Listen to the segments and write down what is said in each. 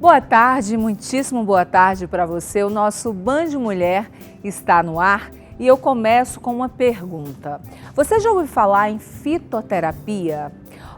Boa tarde, muitíssimo boa tarde para você. O nosso Band Mulher está no ar e eu começo com uma pergunta. Você já ouviu falar em fitoterapia?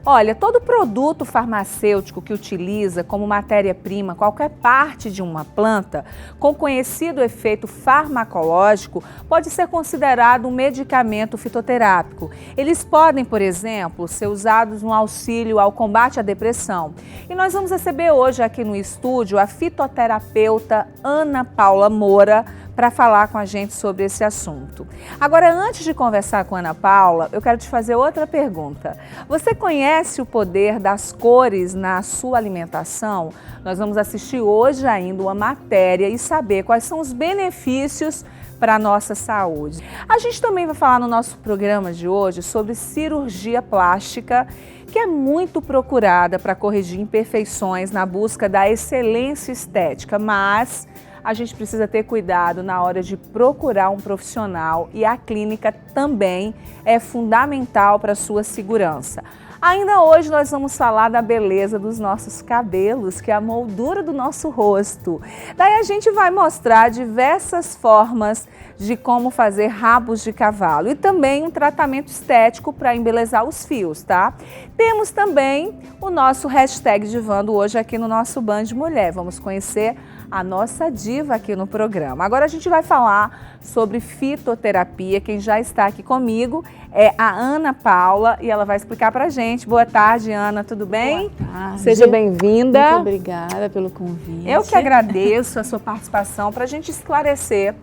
Olha, todo produto farmacêutico que utiliza como matéria-prima qualquer parte de uma planta com conhecido efeito farmacológico pode ser considerado um medicamento fitoterápico. Eles podem, por exemplo, ser usados no auxílio ao combate à depressão. E nós vamos receber hoje aqui no estúdio a fitoterapeuta Ana Paula Moura para falar com a gente sobre esse assunto. Agora, antes de conversar com a Ana Paula, eu quero te fazer outra pergunta. Você conhece o poder das cores na sua alimentação? Nós vamos assistir hoje ainda uma matéria e saber quais são os benefícios para a nossa saúde. A gente também vai falar no nosso programa de hoje sobre cirurgia plástica, que é muito procurada para corrigir imperfeições na busca da excelência estética, mas a gente precisa ter cuidado na hora de procurar um profissional e a clínica também é fundamental para a sua segurança. Ainda hoje nós vamos falar da beleza dos nossos cabelos, que é a moldura do nosso rosto. Daí a gente vai mostrar diversas formas de como fazer rabos de cavalo e também um tratamento estético para embelezar os fios, tá? Temos também o nosso hashtag Divando hoje aqui no nosso Band Mulher. Vamos conhecer a nossa diva aqui no programa. Agora a gente vai falar sobre fitoterapia. Quem já está aqui comigo é a Ana Paula e ela vai explicar pra gente. Boa tarde, Ana, tudo bem? Boa tarde. Seja bem-vinda. Muito obrigada pelo convite. Eu que agradeço a sua participação para a gente esclarecer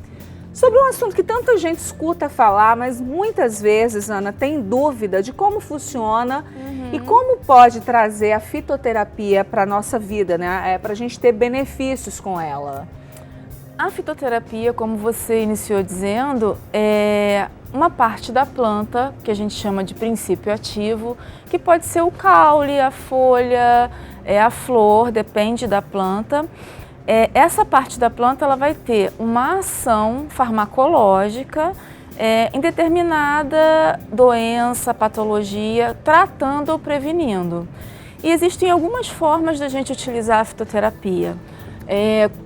sobre um assunto que tanta gente escuta falar, mas muitas vezes, Ana, tem dúvida de como funciona e como pode trazer a fitoterapia para a nossa vida, né? Para a gente ter benefícios com ela. A fitoterapia, como você iniciou dizendo, é uma parte da planta que a gente chama de princípio ativo, que pode ser o caule, a folha, a flor, depende da planta. Essa parte da planta ela vai ter uma ação farmacológica em determinada doença, patologia, tratando ou prevenindo. E existem algumas formas da gente utilizar a fitoterapia.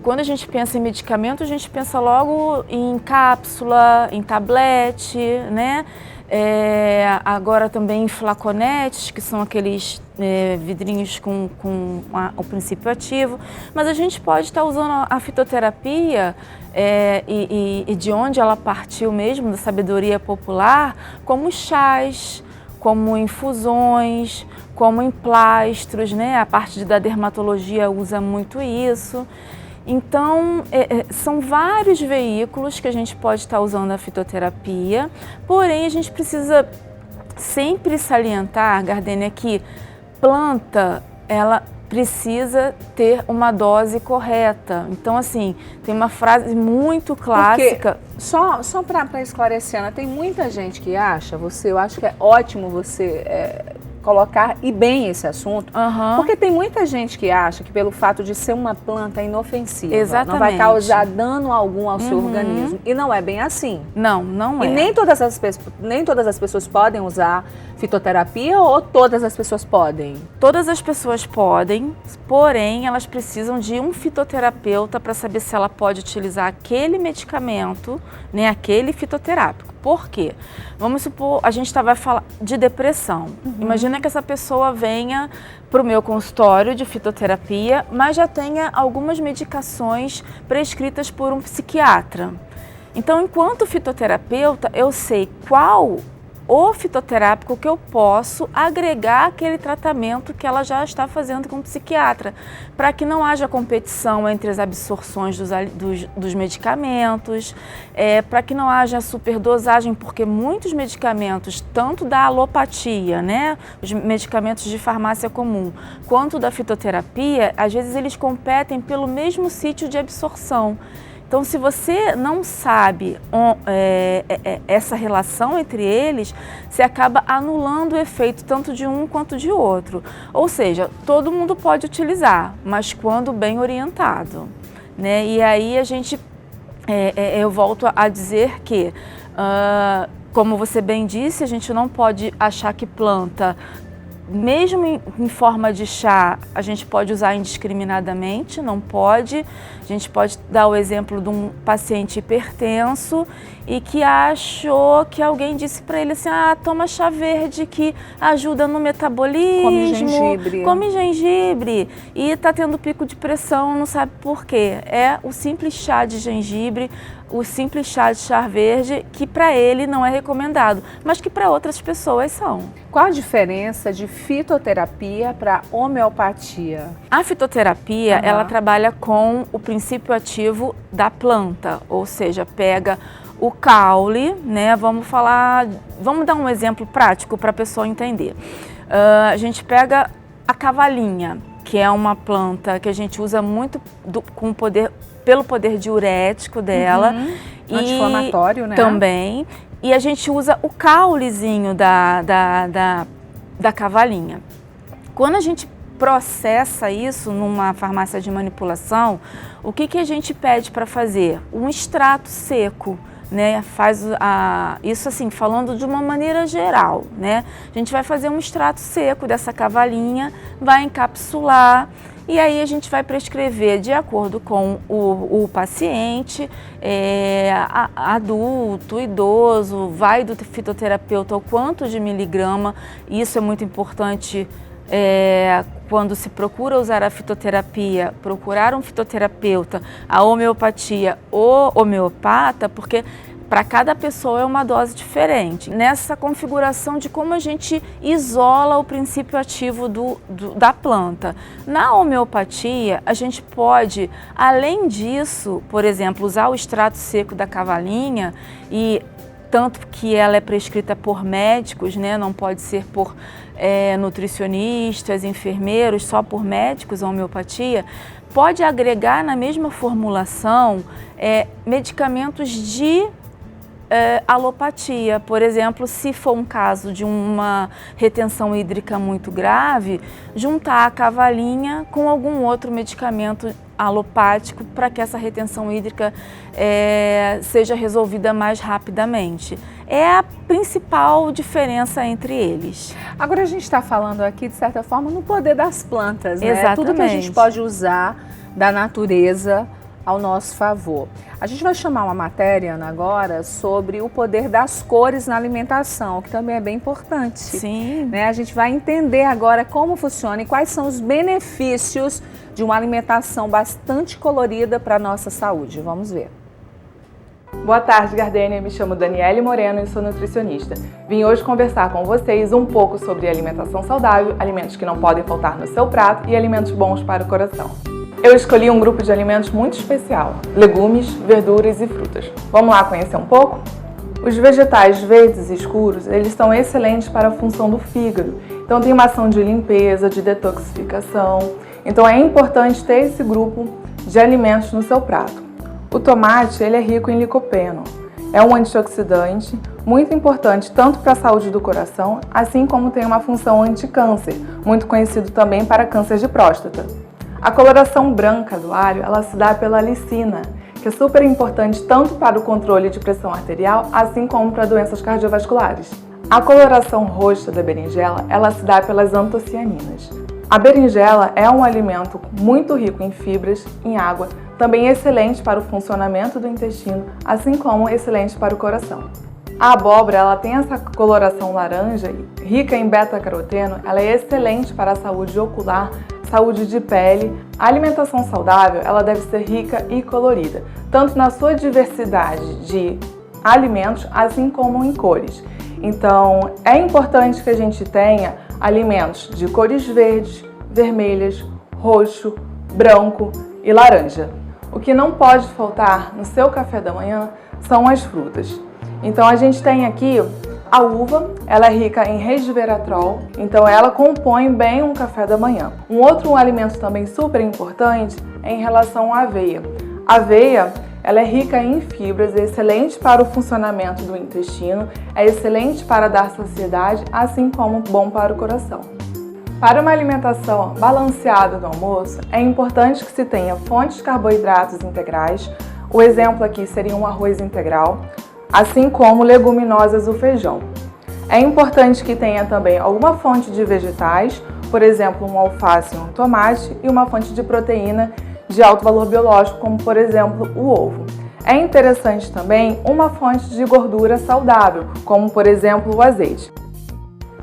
Quando a gente pensa em medicamento, a gente pensa logo em cápsula, em tablete, né? Agora também em flaconetes, que são aqueles vidrinhos com o princípio ativo. Mas a gente pode estar usando a fitoterapia e de onde ela partiu mesmo, da sabedoria popular, como chás, como infusões, como emplastros, né? A parte da dermatologia usa muito isso. Então, são vários veículos que a gente pode estar usando a fitoterapia, porém a gente precisa sempre salientar, Gardênia, que planta, ela precisa ter uma dose correta. Então, assim, tem uma frase muito clássica. Porque, só para esclarecer, Ana, tem muita gente que acha, eu acho que é ótimo você colocar e bem esse assunto, porque tem muita gente que acha que pelo fato de ser uma planta inofensiva, exatamente, não vai causar dano algum ao seu organismo. E não é bem assim. Não é. E nem todas as pessoas podem usar fitoterapia ou todas as pessoas podem? Todas as pessoas podem, porém elas precisam de um fitoterapeuta para saber se ela pode utilizar aquele medicamento, né, aquele fitoterápico. Por quê? Vamos supor, a gente estava falando de depressão. Imagina que essa pessoa venha para o meu consultório de fitoterapia, mas já tenha algumas medicações prescritas por um psiquiatra. Então, enquanto fitoterapeuta, eu sei qual o fitoterápico que eu posso agregar aquele tratamento que ela já está fazendo com o psiquiatra, para que não haja competição entre as absorções dos medicamentos, para que não haja superdosagem, porque muitos medicamentos, tanto da alopatia, né, os medicamentos de farmácia comum, quanto da fitoterapia, às vezes eles competem pelo mesmo sítio de absorção. Então, se você não sabe essa relação entre eles, você acaba anulando o efeito tanto de um quanto de outro. Ou seja, todo mundo pode utilizar, mas quando bem orientado, né? E aí eu volto a dizer que, como você bem disse, a gente não pode achar que planta mesmo em forma de chá, a gente pode usar indiscriminadamente, não pode. A gente pode dar o exemplo de um paciente hipertenso e que achou que alguém disse para ele assim, toma chá verde que ajuda no metabolismo. Come gengibre. E está tendo pico de pressão, não sabe por quê. É o simples chá de gengibre, o simples chá de chá verde, que para ele não é recomendado, mas que para outras pessoas são. Qual a diferença de fitoterapia para homeopatia? A fitoterapia, ela trabalha com o princípio ativo da planta, ou seja, pega o caule, né? Vamos dar um exemplo prático para a pessoa entender. A gente pega a cavalinha, que é uma planta que a gente usa muito pelo poder diurético dela. Anti-inflamatório, né? Também. E a gente usa o caulezinho da cavalinha. Quando a gente processa isso numa farmácia de manipulação, o que a gente pede para fazer? Um extrato seco, né? Isso assim, falando de uma maneira geral, né? A gente vai fazer um extrato seco dessa cavalinha, vai encapsular e aí a gente vai prescrever de acordo com o paciente, adulto, idoso, vai do fitoterapeuta o quanto de miligrama. Isso é muito importante quando se procura usar a fitoterapia, procurar um fitoterapeuta, a homeopatia ou homeopata, porque para cada pessoa é uma dose diferente. Nessa configuração de como a gente isola o princípio ativo da planta. Na homeopatia, a gente pode, além disso, por exemplo, usar o extrato seco da cavalinha, e tanto que ela é prescrita por médicos, né? Não pode ser por nutricionistas, enfermeiros, só por médicos a homeopatia, pode agregar na mesma formulação medicamentos de alopatia. Por exemplo, se for um caso de uma retenção hídrica muito grave, juntar a cavalinha com algum outro medicamento alopático para que essa retenção hídrica seja resolvida mais rapidamente. É a principal diferença entre eles. Agora a gente está falando aqui, de certa forma, no poder das plantas, né? Exatamente. Tudo que a gente pode usar da natureza ao nosso favor. A gente vai chamar uma matéria, Ana, agora sobre o poder das cores na alimentação, que também é bem importante. Sim. Né? A gente vai entender agora como funciona e quais são os benefícios de uma alimentação bastante colorida para a nossa saúde. Vamos ver. Boa tarde, Gardênia. Me chamo Daniele Moreno e sou nutricionista. Vim hoje conversar com vocês um pouco sobre alimentação saudável, alimentos que não podem faltar no seu prato e alimentos bons para o coração. Eu escolhi um grupo de alimentos muito especial: legumes, verduras e frutas. Vamos lá conhecer um pouco? Os vegetais verdes e escuros, eles são excelentes para a função do fígado. Então tem uma ação de limpeza, de detoxificação. Então é importante ter esse grupo de alimentos no seu prato. O tomate, ele é rico em licopeno. É um antioxidante muito importante tanto para a saúde do coração, assim como tem uma função anti-câncer, muito conhecido também para câncer de próstata. A coloração branca do alho, ela se dá pela lisina, que é super importante tanto para o controle de pressão arterial, assim como para doenças cardiovasculares. A coloração roxa da berinjela, ela se dá pelas antocianinas. A berinjela é um alimento muito rico em fibras, em água, também excelente para o funcionamento do intestino, assim como excelente para o coração. A abóbora, ela tem essa coloração laranja, rica em beta-caroteno, ela é excelente para a saúde ocular, saúde de pele. A alimentação saudável, ela deve ser rica e colorida, tanto na sua diversidade de alimentos, assim como em cores. Então, é importante que a gente tenha alimentos de cores verdes, vermelhas, roxo, branco e laranja. O que não pode faltar no seu café da manhã são as frutas. Então a gente tem aqui a uva, ela é rica em resveratrol, então ela compõe bem um café da manhã. Um outro alimento também super importante é em relação à aveia. A aveia, ela é rica em fibras, é excelente para o funcionamento do intestino, é excelente para dar saciedade, assim como bom para o coração. Para uma alimentação balanceada no almoço, é importante que se tenha fontes de carboidratos integrais. O exemplo aqui seria um arroz integral, assim como leguminosas, o feijão. É importante que tenha também alguma fonte de vegetais, por exemplo, um alface e um tomate, e uma fonte de proteína de alto valor biológico, como por exemplo o ovo. É interessante também uma fonte de gordura saudável, como por exemplo o azeite.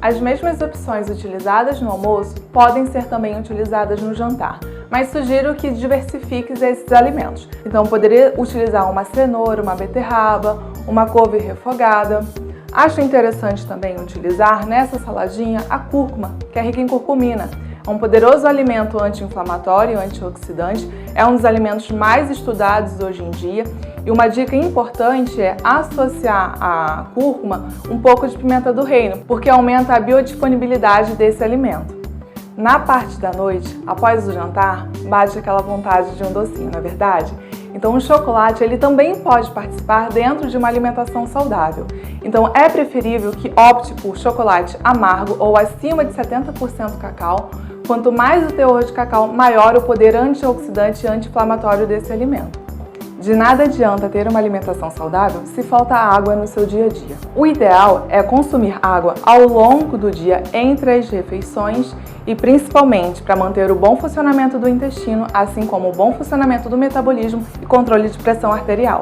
As mesmas opções utilizadas no almoço podem ser também utilizadas no jantar, mas sugiro que diversifique esses alimentos. Então poderia utilizar uma cenoura, uma beterraba, uma couve refogada. Acho interessante também utilizar nessa saladinha a cúrcuma, que é rica em curcumina. É um poderoso alimento anti-inflamatório e antioxidante, é um dos alimentos mais estudados hoje em dia. E uma dica importante é associar à cúrcuma um pouco de pimenta do reino, porque aumenta a biodisponibilidade desse alimento. Na parte da noite, após o jantar, bate aquela vontade de um docinho, não é verdade? Então o chocolate ele também pode participar dentro de uma alimentação saudável. Então é preferível que opte por chocolate amargo ou acima de 70% cacau. Quanto mais o teor de cacau, maior o poder antioxidante e anti-inflamatório desse alimento. De nada adianta ter uma alimentação saudável se falta água no seu dia a dia. O ideal é consumir água ao longo do dia entre as refeições e principalmente para manter o bom funcionamento do intestino, assim como o bom funcionamento do metabolismo e controle de pressão arterial.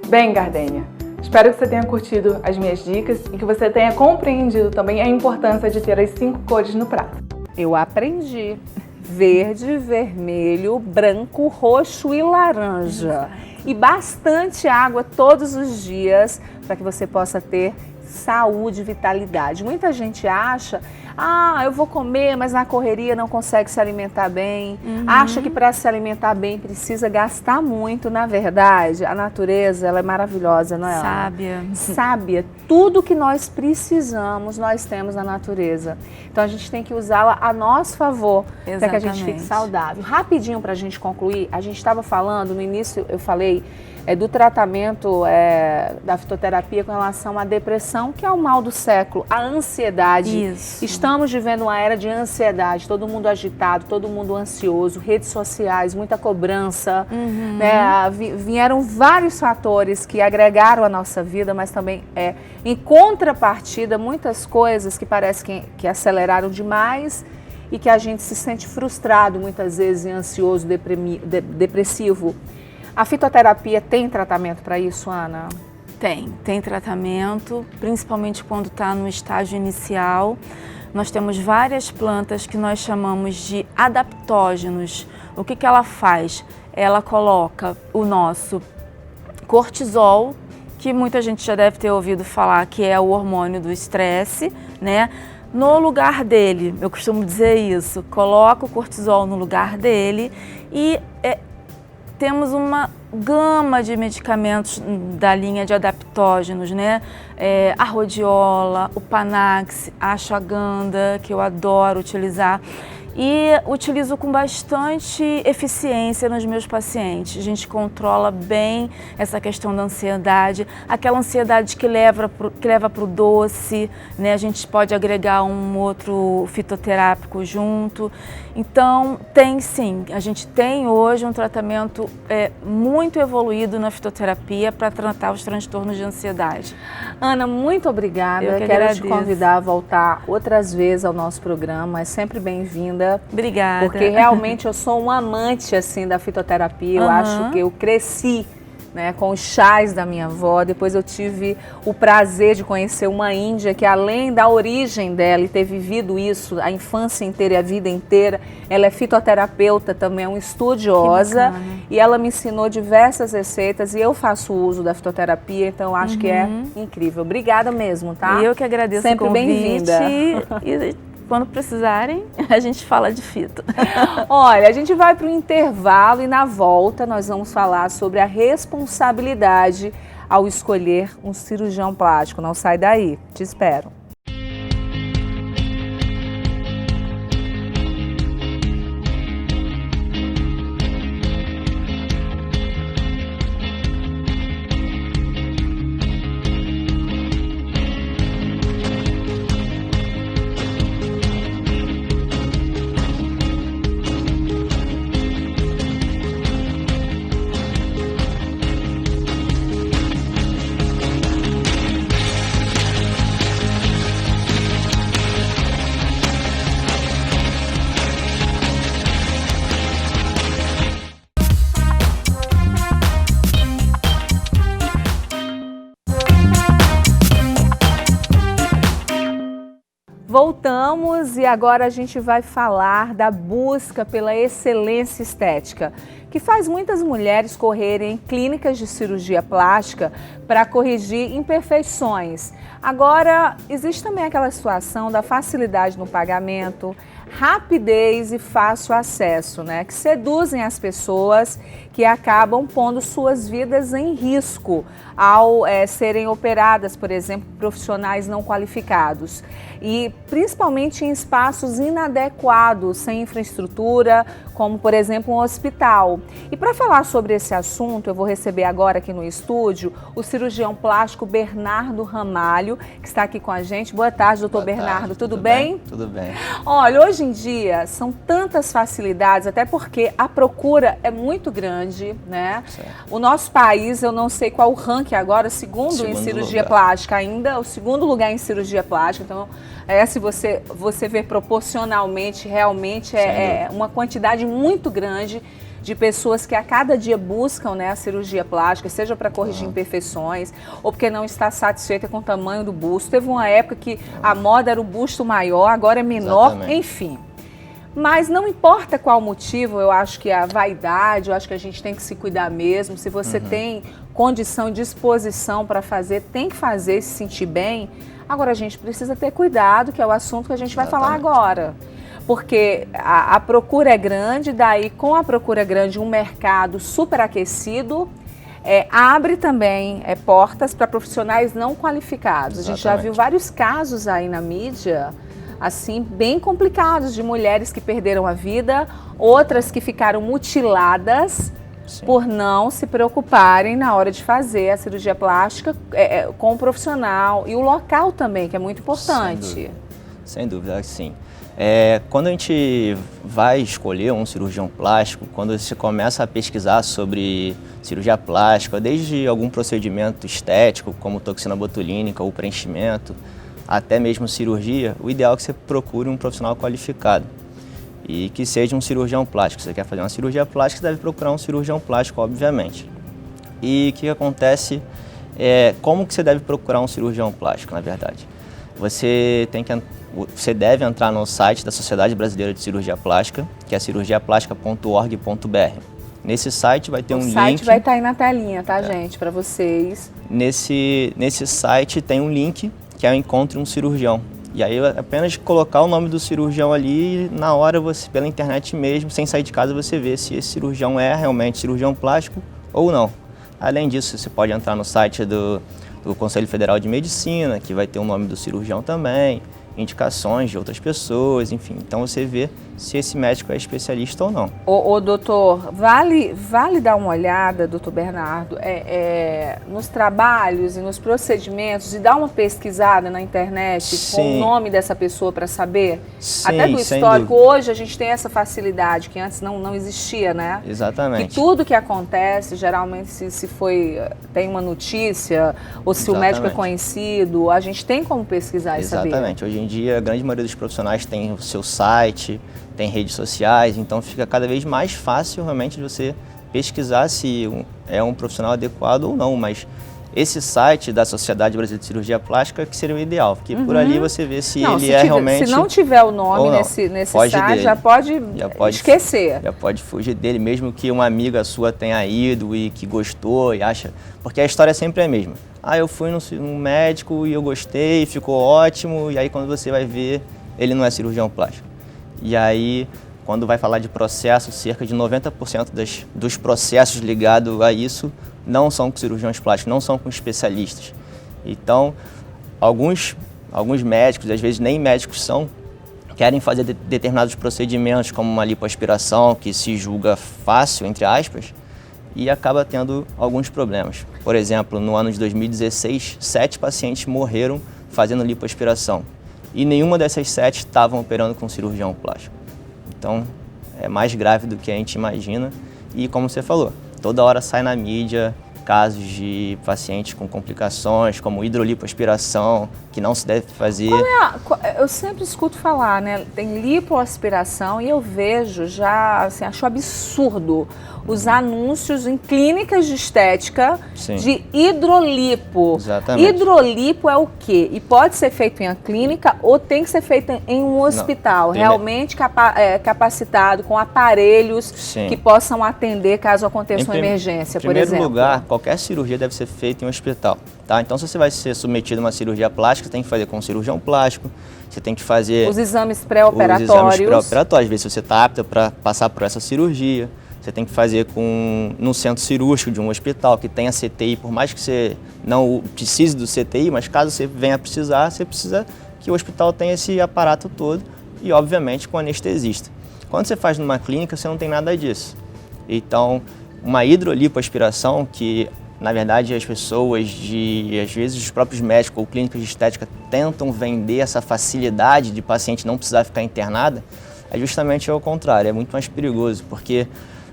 Bem, Gardênia, espero que você tenha curtido as minhas dicas e que você tenha compreendido também a importância de ter as 5 cores no prato. Eu aprendi. Verde, vermelho, branco, roxo e laranja. E bastante água todos os dias para que você possa ter saúde e vitalidade. Muita gente acha, eu vou comer, mas na correria não consegue se alimentar bem. Acha que para se alimentar bem precisa gastar muito. Na verdade, a natureza ela é maravilhosa, não é? Sábia. Sábia. Tudo que nós precisamos, nós temos na natureza. Então a gente tem que usá-la a nosso favor para que a gente fique saudável. Rapidinho para a gente concluir, a gente estava falando, no início eu falei do tratamento da fitoterapia com relação à depressão, que é o mal do século, a ansiedade. Isso. Estamos vivendo uma era de ansiedade, todo mundo agitado, todo mundo ansioso, redes sociais, muita cobrança. Né? Vieram vários fatores que agregaram a nossa vida, mas também em contrapartida, muitas coisas que parece que aceleraram demais e que a gente se sente frustrado muitas vezes, e ansioso, depressivo. A fitoterapia tem tratamento para isso, Ana? Tem tratamento, principalmente quando está no estágio inicial. Nós temos várias plantas que nós chamamos de adaptógenos. O que ela faz? Ela coloca o nosso cortisol, que muita gente já deve ter ouvido falar que é o hormônio do estresse, né? No lugar dele, eu costumo dizer isso, coloca o cortisol no lugar dele e temos uma gama de medicamentos da linha de adaptógenos, né? A rhodiola, o panax, a ashwagandha, que eu adoro utilizar. E utilizo com bastante eficiência nos meus pacientes. A gente controla bem essa questão da ansiedade, aquela ansiedade que leva para o doce, né? A gente pode agregar um outro fitoterápico junto. Então, tem sim, a gente tem hoje um tratamento muito evoluído na fitoterapia para tratar os transtornos de ansiedade. Ana, muito obrigada. Eu que Quero agradeço. te convidar a voltar outras vezes ao nosso programa. É sempre bem-vinda. Obrigada. Porque realmente eu sou um amante assim da fitoterapia. Eu acho que eu cresci, né, com os chás da minha avó. Depois eu tive o prazer de conhecer uma índia que, além da origem dela e ter vivido isso a infância inteira e a vida inteira, ela é fitoterapeuta também, é uma estudiosa, e ela me ensinou diversas receitas e eu faço uso da fitoterapia, então eu acho que é incrível. Obrigada mesmo, tá? E eu que agradeço sempre o convite. Bem-vinda. E quando precisarem, a gente fala de fito. Olha, a gente vai para o intervalo e na volta nós vamos falar sobre a responsabilidade ao escolher um cirurgião plástico. Não sai daí, te espero. Voltamos e agora a gente vai falar da busca pela excelência estética, que faz muitas mulheres correrem em clínicas de cirurgia plástica para corrigir imperfeições. Agora, existe também aquela situação da facilidade no pagamento, rapidez e fácil acesso, né? Que seduzem as pessoas, que acabam pondo suas vidas em risco ao serem operadas, por exemplo, profissionais não qualificados. E principalmente em espaços inadequados, sem infraestrutura, como por exemplo um hospital. E para falar sobre esse assunto, eu vou receber agora aqui no estúdio o cirurgião plástico Bernardo Ramalho, que está aqui com a gente. Boa tarde, doutor Bernardo. Tudo bem? Tudo bem. Olha, hoje em dia são tantas facilidades, até porque a procura é muito grande, né? Certo. O nosso país, eu não sei qual o ranking agora, segundo em cirurgia plástica ainda, o segundo lugar em cirurgia plástica. Então, se você ver proporcionalmente, realmente é uma quantidade muito grande de pessoas que a cada dia buscam, né, a cirurgia plástica, seja para corrigir imperfeições ou porque não está satisfeita com o tamanho do busto. Teve uma época que a moda era o busto maior, agora é menor, enfim. Mas não importa qual o motivo, eu acho que a vaidade, eu acho que a gente tem que se cuidar mesmo. Se você tem condição e disposição para fazer, tem que fazer e se sentir bem. Agora a gente precisa ter cuidado, que é o assunto que a gente vai falar agora. Porque a procura é grande, daí com a procura grande um mercado superaquecido abre também portas para profissionais não qualificados. A gente já viu vários casos aí na mídia, assim, bem complicados, de mulheres que perderam a vida, outras que ficaram mutiladas por não se preocuparem na hora de fazer a cirurgia plástica com o profissional e o local também, que é muito importante. Sem dúvida, sim. Quando a gente vai escolher um cirurgião plástico, quando você começa a pesquisar sobre cirurgia plástica, desde algum procedimento estético, como toxina botulínica ou preenchimento, até mesmo cirurgia, o ideal é que você procure um profissional qualificado e que seja um cirurgião plástico. Se você quer fazer uma cirurgia plástica, você deve procurar um cirurgião plástico, obviamente. E o que acontece como que você deve procurar um cirurgião plástico, na verdade? Você deve entrar no site da Sociedade Brasileira de Cirurgia Plástica, que é cirurgiaplástica.org.br. Nesse site vai ter um link. O site vai estar aí na telinha, tá, gente, para vocês. Nesse site tem um link que é o Encontre um Cirurgião. E aí apenas colocar o nome do cirurgião ali e na hora você, pela internet mesmo, sem sair de casa, você vê se esse cirurgião é realmente cirurgião plástico ou não. Além disso, você pode entrar no site do Conselho Federal de Medicina, que vai ter o nome do cirurgião também, indicações de outras pessoas, enfim. Então você vê se esse médico é especialista ou não. Doutor, vale dar uma olhada, doutor Bernardo, nos trabalhos e nos procedimentos, e dar uma pesquisada na internet com o nome dessa pessoa para saber? Sim, até do histórico. Hoje a gente tem essa facilidade que antes não existia, né? Exatamente. Que tudo que acontece, geralmente tem uma notícia ou se o médico é conhecido, a gente tem como pesquisar e saber. Exatamente. Hoje em dia a grande maioria dos profissionais tem o seu site, tem redes sociais, então fica cada vez mais fácil realmente de você pesquisar se é um profissional adequado ou não, mas esse site da Sociedade Brasileira de Cirurgia Plástica que seria o ideal, porque por ali você vê se realmente... Se não tiver o nome nesse site, já pode esquecer. Já pode fugir dele, mesmo que uma amiga sua tenha ido e que gostou e acha... Porque a história sempre é a mesma. Eu fui num médico e eu gostei, ficou ótimo, e aí quando você vai ver, ele não é cirurgião plástico. E aí, quando vai falar de processo, cerca de 90% dos processos ligados a isso não são com cirurgiões plásticos, não são com especialistas. Então, alguns médicos, às vezes nem médicos querem fazer determinados procedimentos, como uma lipoaspiração, que se julga fácil, entre aspas, e acaba tendo alguns problemas. Por exemplo, no ano de 2016, 7 pacientes morreram fazendo lipoaspiração. E nenhuma dessas 7 estavam operando com cirurgião plástico. Então, é mais grave do que a gente imagina. E como você falou, toda hora sai na mídia casos de pacientes com complicações, como hidrolipoaspiração, que não se deve fazer. eu sempre escuto falar, né? Tem lipoaspiração e eu vejo já, assim, acho absurdo os anúncios em clínicas de estética Sim. de hidrolipo. Exatamente. Hidrolipo é o quê? E pode ser feito em uma clínica ou tem que ser feito em um hospital, realmente capacitado, com aparelhos Sim. que possam atender caso aconteça uma emergência, por exemplo. Em primeiro lugar, qualquer cirurgia deve ser feita em um hospital, tá? Então, se você vai ser submetido a uma cirurgia plástica, você tem que fazer com um cirurgião plástico, você tem que fazer os exames pré-operatórios. Os exames pré-operatórios, ver se você está apta para passar por essa cirurgia. Você tem que fazer num centro cirúrgico de um hospital que tenha CTI, por mais que você não precise do CTI, mas caso você venha a precisar, você precisa que o hospital tenha esse aparato todo e, obviamente, com anestesista. Quando você faz numa clínica, você não tem nada disso. Então, uma hidrolipoaspiração, que na verdade as pessoas, às vezes os próprios médicos ou clínicas de estética tentam vender essa facilidade de paciente não precisar ficar internada, é justamente ao contrário, é muito mais perigoso, porque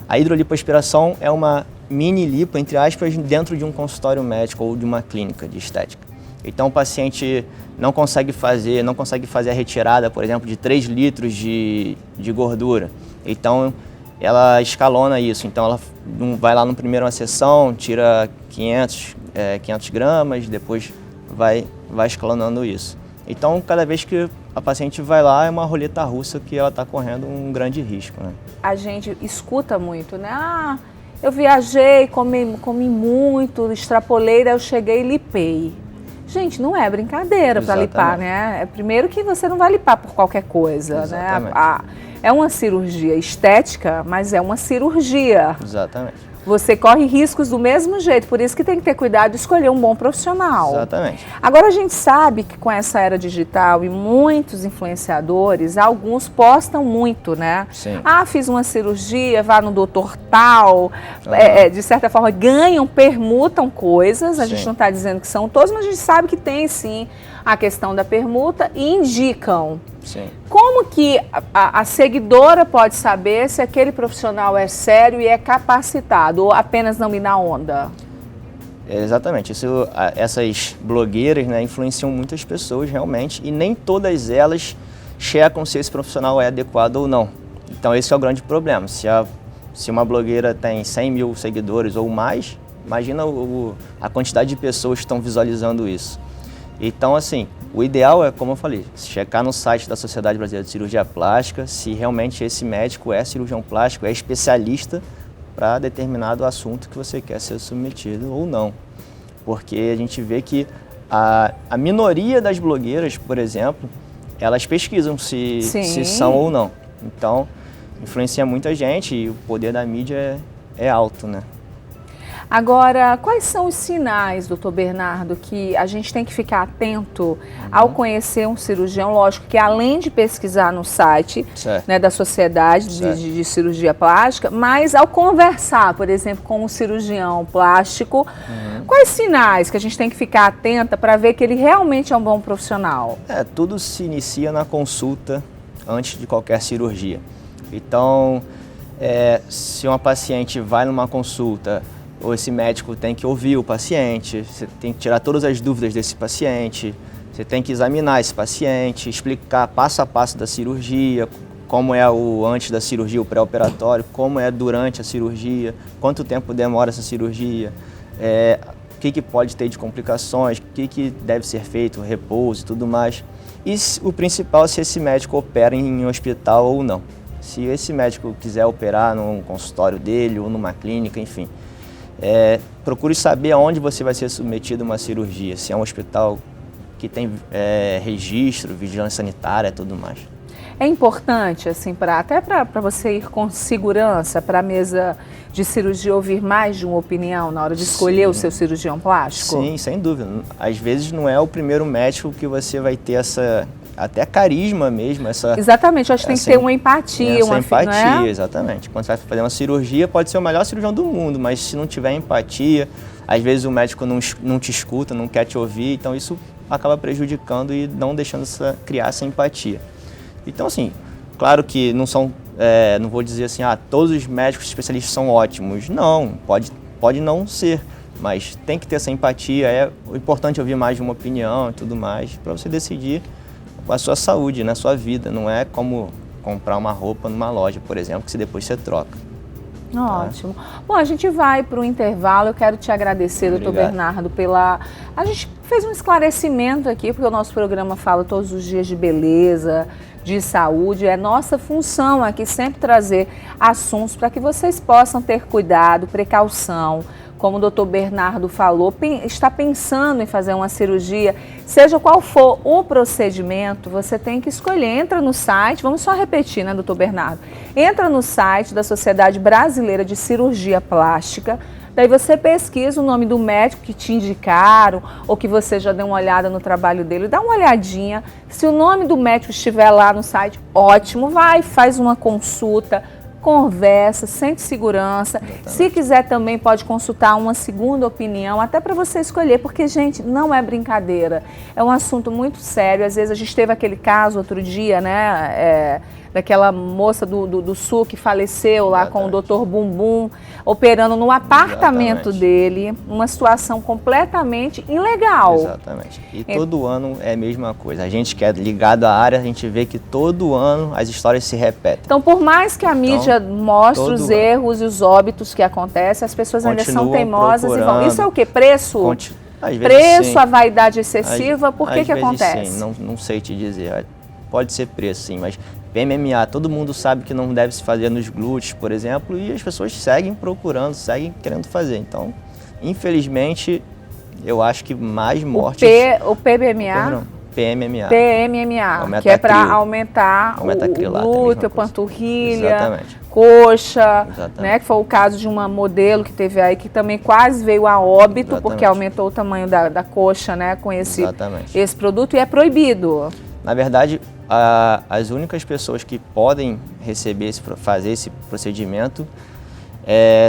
a hidrolipoaspiração é uma mini lipo, entre aspas, dentro de um consultório médico ou de uma clínica de estética. Então o paciente não consegue fazer a retirada, por exemplo, de 3 litros de gordura. Então ela escalona isso. Então ela vai lá no primeiro uma sessão, tira 500 gramas, depois vai escalonando isso. Então cada vez que a paciente vai lá é uma roleta russa que ela está correndo um grande risco, né? A gente escuta muito, né? Ah, eu viajei, comi muito, extrapolei, daí eu cheguei e lipei. Gente, não é brincadeira para lipar, né? Primeiro que você não vai lipar por qualquer coisa, Exatamente. né? É uma cirurgia estética, mas é uma cirurgia. Exatamente. Você corre riscos do mesmo jeito, por isso que tem que ter cuidado de escolher um bom profissional. Exatamente. Agora a gente sabe que com essa era digital e muitos influenciadores, alguns postam muito, né? Sim. Ah, fiz uma cirurgia, vá no doutor tal, de certa forma permutam coisas, a gente não está dizendo que são todos, mas a gente sabe que tem sim a questão da permuta e indicam. Sim. Como que a seguidora pode saber se aquele profissional é sério e é capacitado ou apenas não ir na onda? Exatamente. Essas blogueiras, né, influenciam muitas pessoas realmente e nem todas elas checam se esse profissional é adequado ou não. Então esse é o grande problema. Se uma blogueira tem 100 mil seguidores ou mais, imagina a quantidade de pessoas que estão visualizando isso. Então, assim, o ideal é, como eu falei, checar no site da Sociedade Brasileira de Cirurgia Plástica se realmente esse médico é cirurgião plástico, é especialista para determinado assunto que você quer ser submetido ou não. Porque a gente vê que a minoria das blogueiras, por exemplo, elas pesquisam se são ou não. Então, influencia muita gente e o poder da mídia é alto, né? Agora, quais são os sinais, doutor Bernardo, que a gente tem que ficar atento ao conhecer um cirurgião? Lógico que além de pesquisar no site, né, da Sociedade de Cirurgia Plástica, mas ao conversar, por exemplo, com um cirurgião plástico, quais sinais que a gente tem que ficar atenta para ver que ele realmente é um bom profissional? Tudo se inicia na consulta antes de qualquer cirurgia. Então, se uma paciente vai numa consulta, ou esse médico tem que ouvir o paciente, você tem que tirar todas as dúvidas desse paciente, você tem que examinar esse paciente, explicar passo a passo da cirurgia, como é o antes da cirurgia, o pré-operatório, como é durante a cirurgia, quanto tempo demora essa cirurgia, o que pode ter de complicações, o que deve ser feito, repouso e tudo mais. E o principal, se esse médico opera em um hospital ou não. Se esse médico quiser operar num consultório dele ou numa clínica, enfim. Procure saber aonde você vai ser submetido a uma cirurgia, se é um hospital que tem registro, vigilância sanitária e tudo mais. É importante, assim, até para você ir com segurança para a mesa de cirurgia, ouvir mais de uma opinião na hora de escolher o seu cirurgião plástico? Sim, sem dúvida. Às vezes não é o primeiro médico que você vai ter até carisma mesmo. Exatamente, eu acho que tem que ter uma empatia. Uma empatia, exatamente. Quando você vai fazer uma cirurgia, pode ser o melhor cirurgião do mundo, mas se não tiver empatia, às vezes o médico não te escuta, não quer te ouvir, então isso acaba prejudicando e não deixando criar essa empatia. Então, assim, claro que não vou dizer assim, todos os médicos especialistas são ótimos. Não, pode não ser, mas tem que ter essa empatia. É importante ouvir mais de uma opinião e tudo mais, para você decidir com a sua saúde, na sua vida. Não é como comprar uma roupa numa loja, por exemplo, que depois você troca. Ótimo. Bom, a gente vai para o intervalo. Eu quero te agradecer, doutor Bernardo, pela... A gente fez um esclarecimento aqui, porque o nosso programa fala todos os dias de beleza, de saúde. É nossa função aqui sempre trazer assuntos para que vocês possam ter cuidado, precaução. Como o doutor Bernardo falou, está pensando em fazer uma cirurgia, seja qual for o procedimento, você tem que escolher. Entra no site, vamos só repetir, né, doutor Bernardo? Entra no site da Sociedade Brasileira de Cirurgia Plástica, daí você pesquisa o nome do médico que te indicaram, ou que você já deu uma olhada no trabalho dele, dá uma olhadinha. Se o nome do médico estiver lá no site, ótimo, vai, faz uma consulta, conversa, sente segurança. Exatamente. Se quiser também pode consultar uma segunda opinião, até para você escolher, porque, gente, não é brincadeira. É um assunto muito sério. Às vezes a gente teve aquele caso outro dia, né, daquela moça do Sul que faleceu lá. Exatamente. Com o doutor Bumbum, operando no apartamento. Exatamente. Dele, uma situação completamente ilegal. Exatamente. E todo ano é a mesma coisa. A gente que é ligado à área, a gente vê que todo ano as histórias se repetem. Então, por mais que a mídia mostre os erros e os óbitos que acontecem, as pessoas ainda são teimosas e vão. Isso é o quê? Preço? Preço, sim. A vaidade excessiva? Por que acontece? Sim, não sei te dizer. Pode ser preço, sim, mas PMMA, todo mundo sabe que não deve se fazer nos glúteos, por exemplo, e as pessoas seguem procurando, seguem querendo fazer. Então, infelizmente, eu acho que mais mortes... O PMMA? PMMA. PMMA, que é para aumentar o glúteo, panturrilha, exatamente. Coxa, né? Que foi o caso de uma modelo que teve aí, que também quase veio a óbito, exatamente. Porque aumentou o tamanho da coxa, né? Com esse produto, e é proibido. Na verdade, as únicas pessoas que podem fazer esse procedimento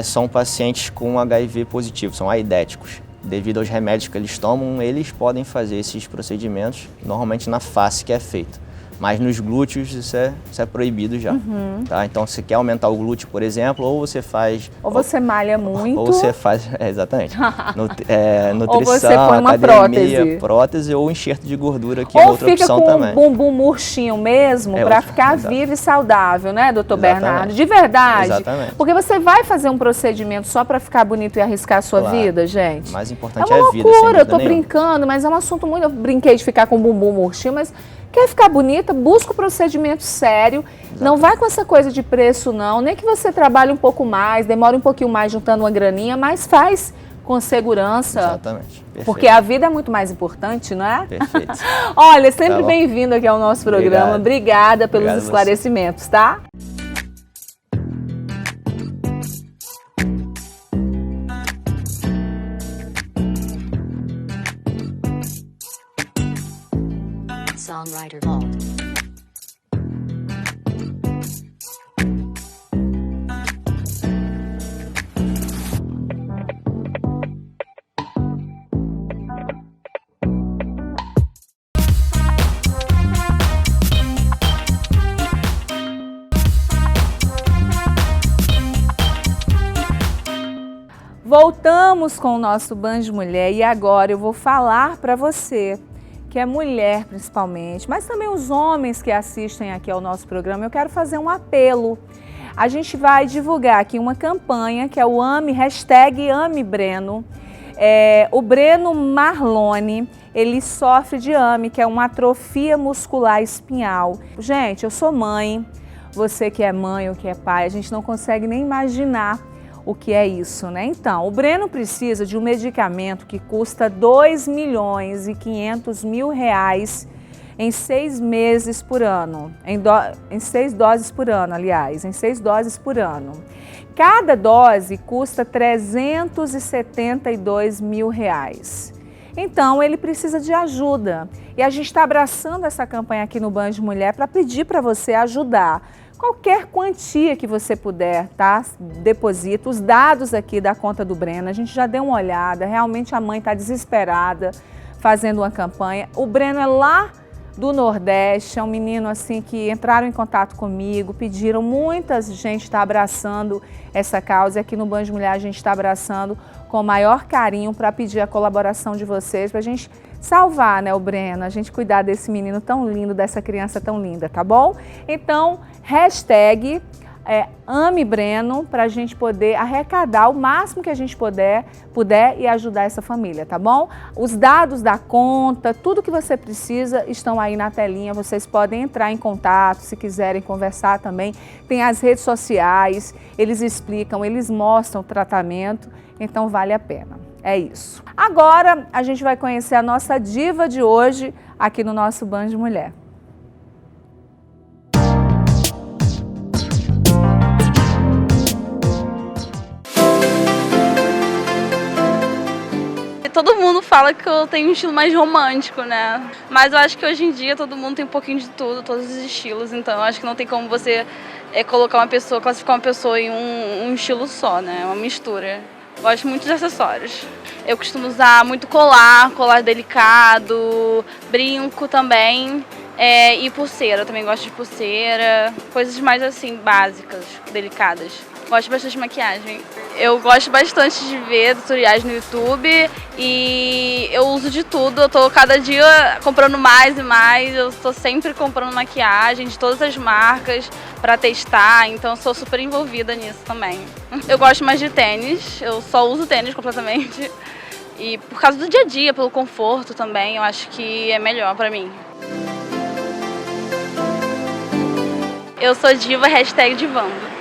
são pacientes com HIV positivo, são aidéticos. Devido aos remédios que eles tomam, eles podem fazer esses procedimentos, normalmente na face que é feito. Mas nos glúteos isso é proibido já. Uhum. Tá? Então, se quer aumentar o glúteo, por exemplo, ou você faz... Ou você malha muito. Ou você faz, exatamente, nutrição, ou você põe uma academia, prótese ou enxerto de gordura, que é outra opção também. Ou fica com um bumbum murchinho mesmo, para ficar vivo e saudável, né, doutor Bernardo? De verdade. Exatamente. Porque você vai fazer um procedimento só para ficar bonito e arriscar a sua vida, gente? O mais importante é a vida, É uma loucura, eu tô brincando, mas é um assunto muito... Eu brinquei de ficar com o bumbum murchinho, mas... Quer ficar bonita? Busca o procedimento sério. Exatamente. Não vai com essa coisa de preço, não. Nem que você trabalhe um pouco mais, demore um pouquinho mais juntando uma graninha, mas faz com segurança. Exatamente. Perfeito. Porque a vida é muito mais importante, não é? Perfeito. Olha, sempre bem-vindo aqui ao nosso programa. Obrigada pelos esclarecimentos, tá? Songwriter Vault. Voltamos com o nosso Band Mulher e agora eu vou falar para você que é mulher principalmente, mas também os homens que assistem aqui ao nosso programa, eu quero fazer um apelo. A gente vai divulgar aqui uma campanha que é o #AmeBreno. O Breno Marlone, ele sofre de AME, que é uma atrofia muscular espinhal. Gente, eu sou mãe, você que é mãe ou que é pai, a gente não consegue nem imaginar o que é isso, né? Então, o Breno precisa de um medicamento que custa R$2.500.000 em 6 meses por ano, em 6 doses por ano, aliás, em 6 doses por ano. Cada dose custa R$372.000. Então, ele precisa de ajuda. E a gente está abraçando essa campanha aqui no Band Mulher para pedir para você ajudar. Qualquer quantia que você puder, tá? Deposita os dados aqui da conta do Breno. A gente já deu uma olhada, realmente a mãe está desesperada fazendo uma campanha. O Breno é lá do Nordeste, é um menino assim que entraram em contato comigo, pediram, muita gente está abraçando essa causa. E aqui no Band Mulher a gente está abraçando com o maior carinho para pedir a colaboração de vocês, para a gente salvar, né, o Breno, a gente cuidar desse menino tão lindo, dessa criança tão linda, tá bom? Então, hashtag Ame Breno, para a gente poder arrecadar o máximo que a gente puder e ajudar essa família, tá bom? Os dados da conta, tudo que você precisa estão aí na telinha, vocês podem entrar em contato, se quiserem conversar também. Tem as redes sociais, eles explicam, eles mostram o tratamento, então vale a pena. É isso. Agora a gente vai conhecer a nossa diva de hoje aqui no nosso Band Mulher. Todo mundo fala que eu tenho um estilo mais romântico, né? Mas eu acho que hoje em dia todo mundo tem um pouquinho de tudo, todos os estilos. Então eu acho que não tem como você colocar uma pessoa, classificar uma pessoa em um estilo só, né? Uma mistura. Gosto muito de acessórios. Eu costumo usar muito colar delicado, brinco também. E pulseira, eu também gosto de pulseira. Coisas mais assim, básicas, delicadas. Gosto bastante de maquiagem. Eu gosto bastante de ver tutoriais no YouTube e eu uso de tudo. Eu tô cada dia comprando mais e mais. Eu tô sempre comprando maquiagem de todas as marcas para testar, então eu sou super envolvida nisso também. Eu gosto mais de tênis, eu só uso tênis completamente. E por causa do dia a dia, pelo conforto também, eu acho que é melhor pra mim. Eu sou diva, hashtag divando.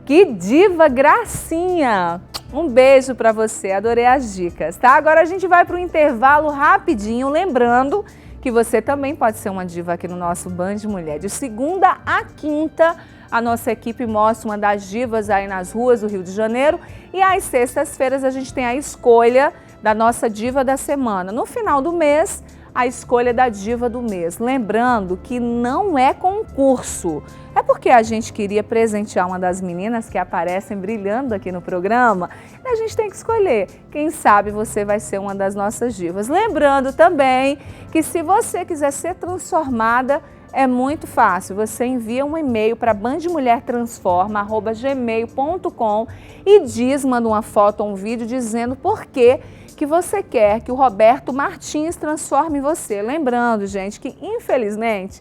Que diva gracinha! Um beijo para você, adorei as dicas, tá? Agora a gente vai para o intervalo rapidinho, lembrando que você também pode ser uma diva aqui no nosso Band Mulher. De segunda a quinta, a nossa equipe mostra uma das divas aí nas ruas do Rio de Janeiro e às sextas-feiras a gente tem a escolha da nossa diva da semana. No final do mês, a escolha da diva do mês. Lembrando que não é concurso. É porque a gente queria presentear uma das meninas que aparecem brilhando aqui no programa e a gente tem que escolher. Quem sabe você vai ser uma das nossas divas. Lembrando também que se você quiser ser transformada, é muito fácil. Você envia um e-mail para bandemulhertransforma@gmail.com e manda uma foto ou um vídeo dizendo por quê que você quer que o Roberto Martins transforme você. Lembrando, gente, que infelizmente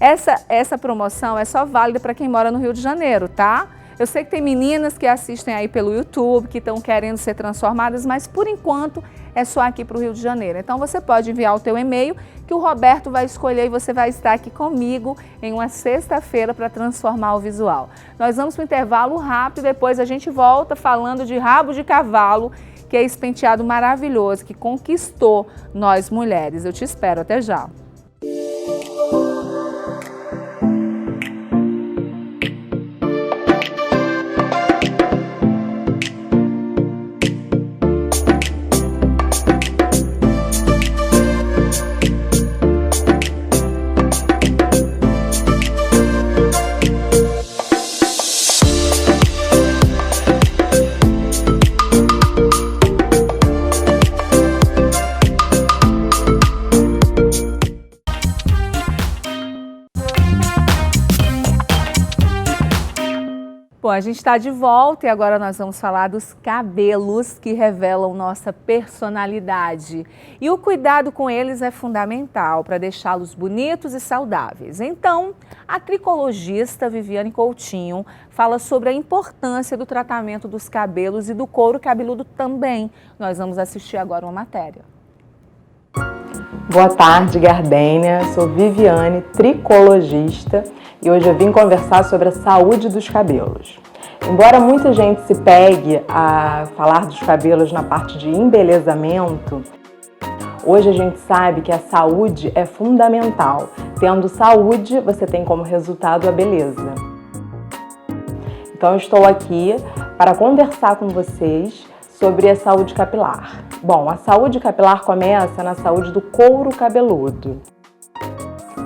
essa promoção é só válida para quem mora no Rio de Janeiro, tá? Eu sei que tem meninas que assistem aí pelo YouTube, que estão querendo ser transformadas, mas por enquanto é só aqui para o Rio de Janeiro. Então você pode enviar o teu e-mail que o Roberto vai escolher e você vai estar aqui comigo em uma sexta-feira para transformar o visual. Nós vamos para o intervalo rápido, depois a gente volta falando de rabo de cavalo, que é esse penteado maravilhoso que conquistou nós mulheres. Eu te espero, até já. Bom, a gente está de volta e agora nós vamos falar dos cabelos que revelam nossa personalidade. E o cuidado com eles é fundamental para deixá-los bonitos e saudáveis. Então, a tricologista Viviane Coutinho fala sobre a importância do tratamento dos cabelos e do couro cabeludo também. Nós vamos assistir agora uma matéria. Boa tarde, Gardênia. Sou Viviane, tricologista, e hoje eu vim conversar sobre a saúde dos cabelos. Embora muita gente se pegue a falar dos cabelos na parte de embelezamento, hoje a gente sabe que a saúde é fundamental. Tendo saúde, você tem como resultado a beleza. Então eu estou aqui para conversar com vocês sobre a saúde capilar. Bom, a saúde capilar começa na saúde do couro cabeludo,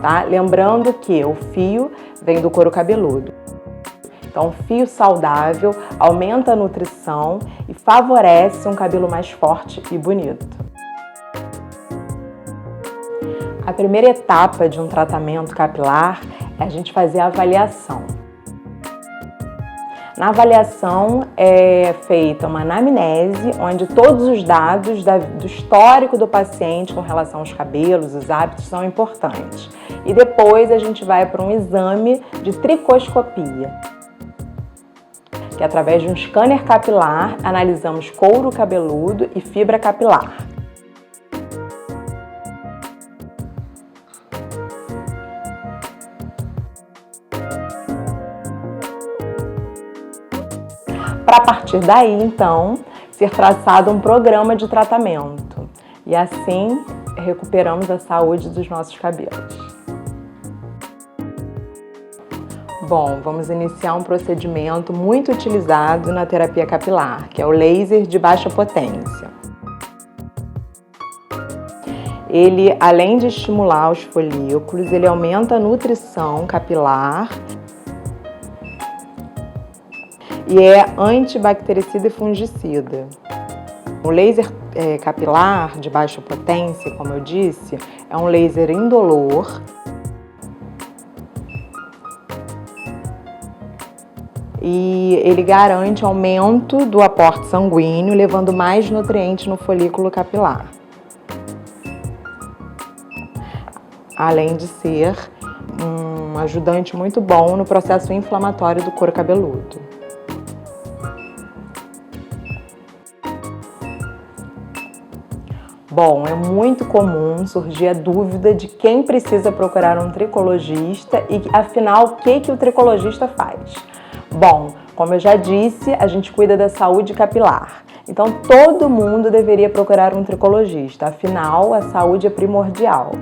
tá? Lembrando que o fio vem do couro cabeludo. Então, fio saudável aumenta a nutrição e favorece um cabelo mais forte e bonito. A primeira etapa de um tratamento capilar é a gente fazer a avaliação. Na avaliação é feita uma anamnese, onde todos os dados do histórico do paciente com relação aos cabelos, os hábitos, são importantes. E depois a gente vai para um exame de tricoscopia, que através de um scanner capilar analisamos couro cabeludo e fibra capilar. Para partir daí, então, ser traçado um programa de tratamento e assim recuperamos a saúde dos nossos cabelos. Bom, vamos iniciar um procedimento muito utilizado na terapia capilar, que é o laser de baixa potência. Ele, além de estimular os folículos, ele aumenta a nutrição capilar e é antibactericida e fungicida. O laser capilar de baixa potência, como eu disse, é um laser indolor e ele garante aumento do aporte sanguíneo, levando mais nutrientes no folículo capilar. Além de ser um ajudante muito bom no processo inflamatório do couro cabeludo. Bom, é muito comum surgir a dúvida de quem precisa procurar um tricologista e, afinal, o que o tricologista faz? Bom, como eu já disse, a gente cuida da saúde capilar. Então, todo mundo deveria procurar um tricologista, afinal, a saúde é primordial.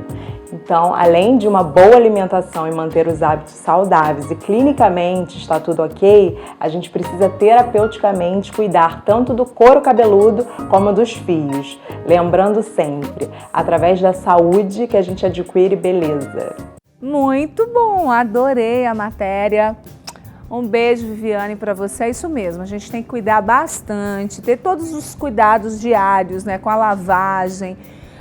Então, além de uma boa alimentação e manter os hábitos saudáveis e clinicamente está tudo ok, a gente precisa terapeuticamente cuidar tanto do couro cabeludo como dos fios. Lembrando sempre, através da saúde que a gente adquire beleza. Muito bom, adorei a matéria. Um beijo, Viviane, para você. É isso mesmo, a gente tem que cuidar bastante, ter todos os cuidados diários, né, com a lavagem,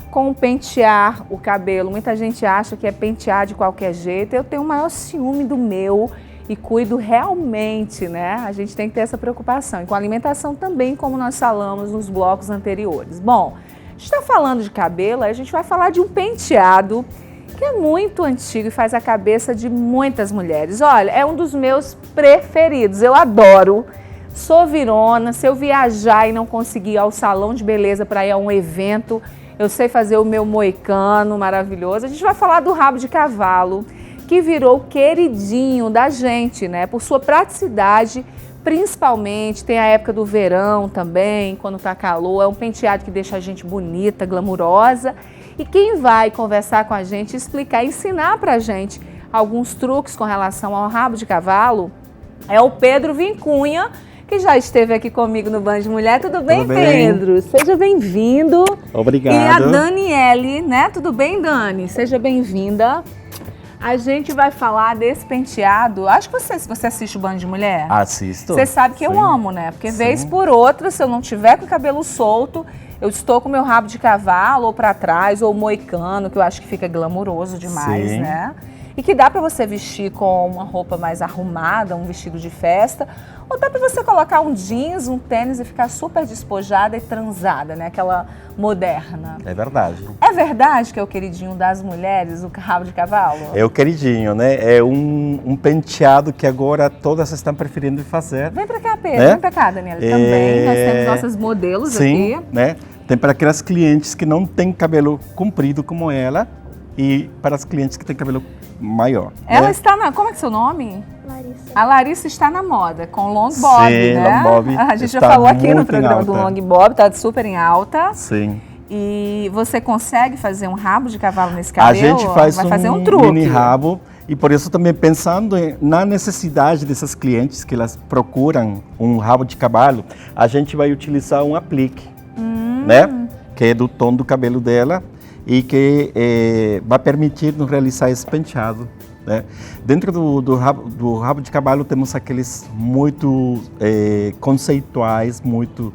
com pentear o cabelo. Muita gente acha que é pentear de qualquer jeito. Eu tenho o maior ciúme do meu e cuido realmente, né? A gente tem que ter essa preocupação. E com a alimentação também, como nós falamos nos blocos anteriores. Bom, a gente está falando de cabelo, aí a gente vai falar de um penteado que é muito antigo e faz a cabeça de muitas mulheres. Olha, é um dos meus preferidos, eu adoro. Sou virona, se eu viajar e não conseguir ir ao salão de beleza para ir a um evento, eu sei fazer o meu moicano maravilhoso. A gente vai falar do rabo de cavalo, que virou queridinho da gente, né? Por sua praticidade, principalmente. Tem a época do verão também, quando tá calor. É um penteado que deixa a gente bonita, glamurosa. E quem vai conversar com a gente, explicar, ensinar pra gente alguns truques com relação ao rabo de cavalo é o Pedro Vincunha, que já esteve aqui comigo no Band Mulher. Tudo bem, Pedro? Seja bem-vindo. Obrigado. E a Daniele, né? Tudo bem, Dani? Seja bem-vinda. A gente vai falar desse penteado. Acho que se você assiste o Band Mulher, assisto. Você sabe que eu amo, né? Porque vez por outra, se eu não tiver com o cabelo solto, eu estou com o meu rabo de cavalo ou para trás, ou moicano, que eu acho que fica glamuroso demais, né? E que dá para você vestir com uma roupa mais arrumada, um vestido de festa, ou dá para você colocar um jeans, um tênis e ficar super despojada e transada, né? Aquela moderna. É verdade. É verdade que é o queridinho das mulheres, o rabo de cavalo? É o queridinho, né? É um penteado que agora todas estão preferindo fazer. Vem para cá, Pedro. Vem para cá, Daniela. Também nós temos nossas modelos aqui. Sim, né? Tem para aquelas clientes que não têm cabelo comprido como ela e para as clientes que têm cabelo maior. Ela né? está na... Como é que é seu nome? Larissa. A Larissa está na moda, com long bob, Sim, né? long bob A gente já está falou aqui no muito programa em do alta. long bob, está super em alta. Sim. E você consegue fazer um rabo de cavalo nesse cabelo? A gente faz Vai fazer um truque. mini rabo e por isso também pensando na necessidade dessas clientes que elas procuram um rabo de cavalo, a gente vai utilizar um aplique, né? Que é do tom do cabelo dela e que vai permitir nos realizar esse penteado. Né? Dentro do rabo de cavalo temos aqueles muito conceituais, muito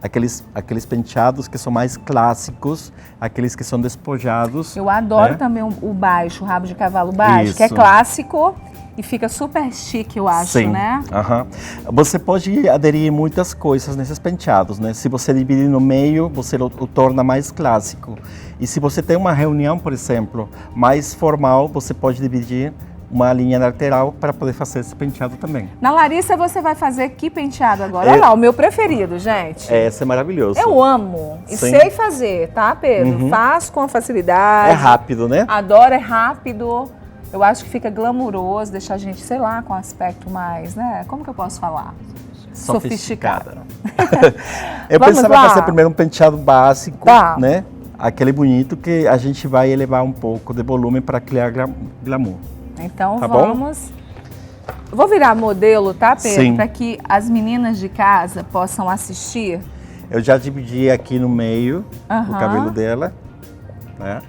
aqueles penteados que são mais clássicos, aqueles que são despojados. Eu adoro né? também o baixo, o rabo de cavalo baixo, que é Isso. clássico e fica super chique, eu acho, Sim. né? Aham. Você pode aderir muitas coisas nesses penteados, né? Se você dividir no meio, você o torna mais clássico. E se você tem uma reunião, por exemplo, mais formal, você pode dividir uma linha lateral para poder fazer esse penteado também. Na Larissa, você vai fazer que penteado agora? É- Olha lá, o meu preferido, gente. Esse é maravilhoso. Eu amo e Sim. sei fazer, tá, Pedro? Faço com facilidade. É rápido, né? Adoro, é rápido. Eu acho que fica glamuroso, deixa a gente, sei lá, com um aspecto mais, né? Como que eu posso falar? Sofisticada. Eu Vamos pensava lá? fazer primeiro um penteado básico, Tá. né? Aquele bonito que a gente vai elevar um pouco de volume para criar glamour. Então Tá bom? vamos. Eu vou virar modelo, tá, Pedro? Sim. Para que as meninas de casa possam assistir. Eu já dividi aqui no meio Aham. o cabelo dela, né?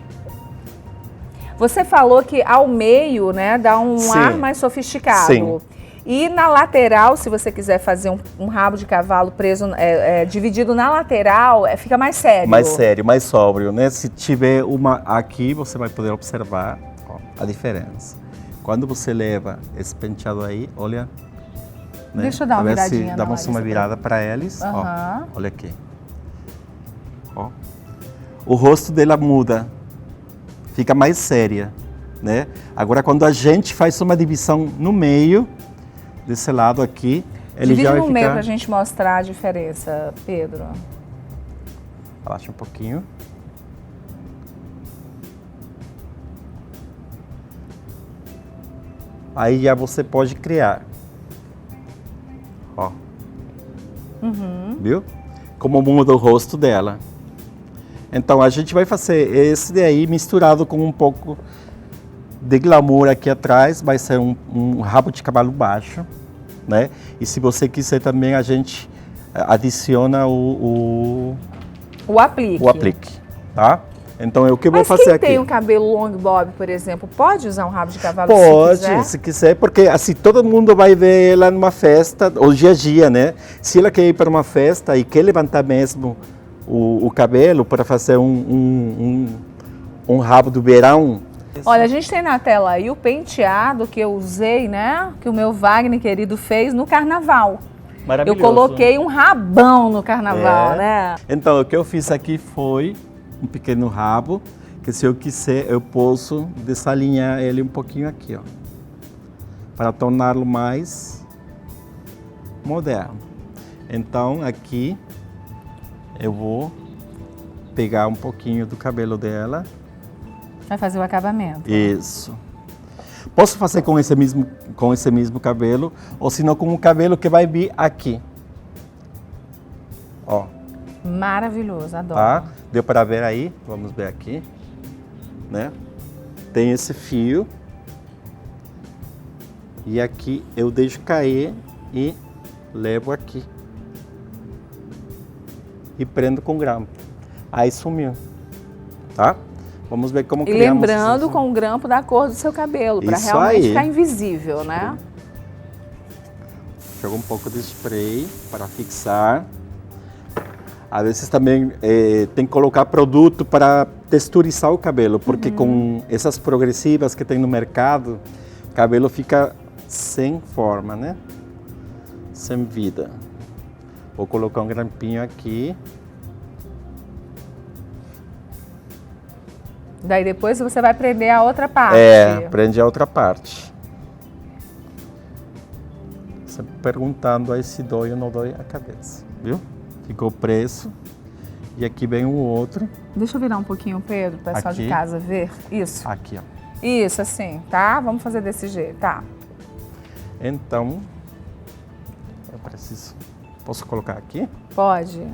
Você falou que ao meio, né, dá um Sim. ar mais sofisticado. Sim. E na lateral, se você quiser fazer um rabo de cavalo preso, dividido na lateral, fica mais sério. Mais sério, mais sóbrio, né? Se tiver uma aqui, você vai poder observar ó, a diferença. Quando você leva esse penteado aí, olha. Né? Deixa eu dar uma Pra ver se viradinha na damos Larissa uma pra virada para eles. Aham. Ó, olha aqui. Ó. O rosto dela muda, fica mais séria, né? Agora, quando a gente faz uma divisão no meio, desse lado aqui, ele Divide já vai no meio ficar... pra gente mostrar a diferença, Pedro. Abaixa um pouquinho. Aí já você pode criar. Ó. Viu? Como muda o rosto dela. Então a gente vai fazer esse daí misturado com um pouco de glamour aqui atrás. Vai ser um rabo de cavalo baixo, né? E se você quiser também a gente adiciona o aplique, tá? Então o que eu vou Mas fazer quem aqui? tem um cabelo long bob, por exemplo, pode usar um rabo de cavalo Pode, se quiser? porque assim todo mundo vai ver ela numa festa, ou dia a dia, né? Se ela quer ir para uma festa e quer levantar mesmo o cabelo para fazer um rabo do verão. Olha, a gente tem na tela aí o penteado que eu usei, né? Que o meu Wagner querido fez no carnaval. Eu Maravilhoso. coloquei um rabão no carnaval, É. né? Então, o que eu fiz aqui foi um pequeno rabo, que se eu quiser, eu posso desalinhar ele um pouquinho aqui, ó. Para torná-lo mais moderno. Então, aqui, eu vou pegar um pouquinho do cabelo dela. Vai fazer o acabamento. Isso. Posso fazer com esse mesmo cabelo, ou se não com um cabelo que vai vir aqui. Ó. Maravilhoso, adoro. Tá? Deu para ver aí? Vamos ver aqui, né? Tem esse fio. E aqui eu deixo cair e levo aqui. E prendo com grampo. Aí sumiu, tá? Vamos ver como E criamos lembrando isso. com o grampo da cor do seu cabelo, para Isso realmente aí. ficar invisível, né? Joga um pouco de spray para fixar. Às vezes também tem que colocar produto para texturizar o cabelo, porque com essas progressivas que tem no mercado, o cabelo fica sem forma, né? Sem vida. Vou colocar um grampinho aqui. Daí depois você vai prender a outra parte. Prende a outra parte. Sempre perguntando aí se dói ou não dói a cabeça, viu? Ficou preso. E aqui vem o outro. Deixa eu virar um pouquinho, Pedro, para o pessoal de Aqui. casa ver. Isso. Aqui, ó. Isso, assim, tá? Vamos fazer desse jeito, tá? Então, eu preciso... Posso colocar aqui? Pode.